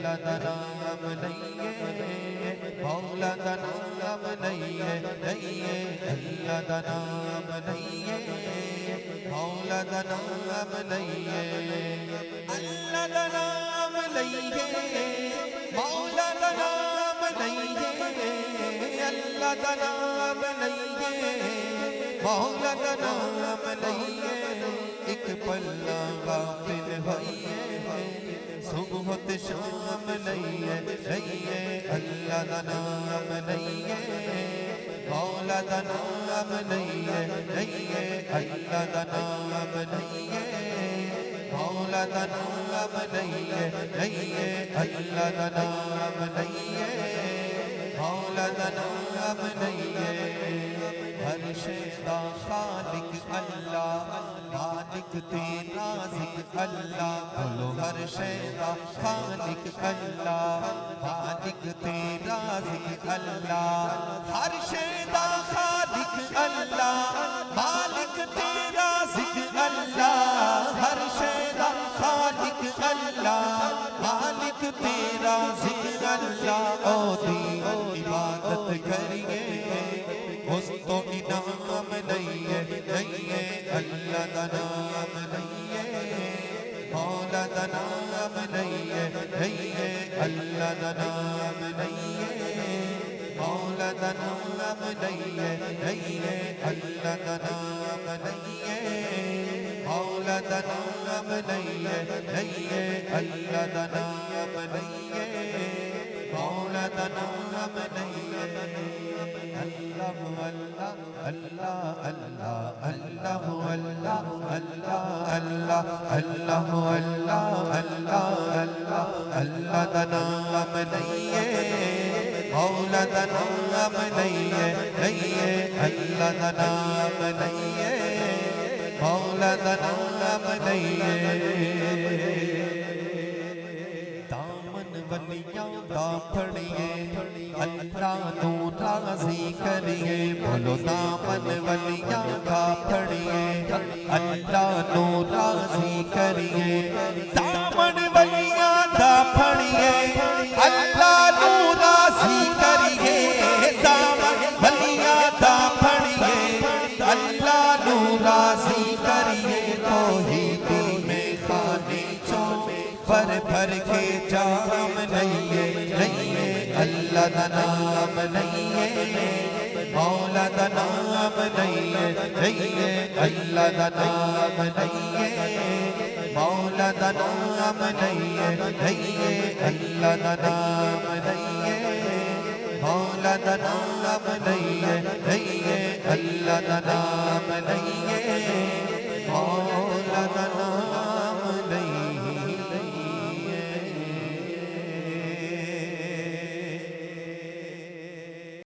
اللہ دا نام نہیں ہے مولا دا نام نہیں ہے اللہ دا نام نہیں ہے مولا دا نام نہیں ہے اللہ دا نام نہیں ہے مولا دا نام نہیں ہے اللہ دا نام نہیں ہے مولا دا نام نہیں ہے ایک پلہ غافل ہوئی ہے صبح شام نہیں ہے اللہ دا نام نہیں ہے مولا دا نام نہیں ہے اللہ دا نام نہیں ہے مولا دا نام نہیں ہے اللہ دا نام نہیں ہے مولا دا نام نہیں ہے ہر شے دا خالق اللہ مالک تے رازق اللہ بولو ہر شے دا خالق اللہ مالک تے رازق اللہ ہر شے دا خالق اللہ مالک تے رازق اللہ ہر شے دا خالق اللہ مالک تے رازق اللہ او دی عبادت کریے اس تو انعام نہیں ہے اللہ دا نام نہیں ہے مولا دا نام نہیں ہے اللہ دا نام نہیں ہے مولا دا نام نہیں ہے اللہ دا نام نہیں ہے مولا دا نام نہیں ہے اللہ دا نام نہیں ہے مولا دا نام نہیں ہے اللہ اللہ اللہ اللہ اللہ اللہ اللہ اللہ اللہ اللہ اللہ دا نام نہیں ہے مولا دا نام نہیں ہے اللہ دا نام نہیں ہے مولا دا نام نہیں ہے دامن ولیاں دا پھڑیے اللہ نو راضی کریے بولو دامن ولیاں دا پھڑیے اللہ نو راضی کریے دامن ولیاں دا پھڑیے اللہ نو راضی کریے دامن ولیاں دا پھڑیے اللہ نو راضی کریے توحید میں خانے چوں بھر کے جام نہیں ہے اللہ دا نام نہیں ہے مولا دا نام نہیں ہے اللہ دا نام نہیں ہے مولا دا نام نہیں ہے اللہ دا نام نہیں ہے مولا دا نام نہیں ہے اللہ دا نام نہیں ہے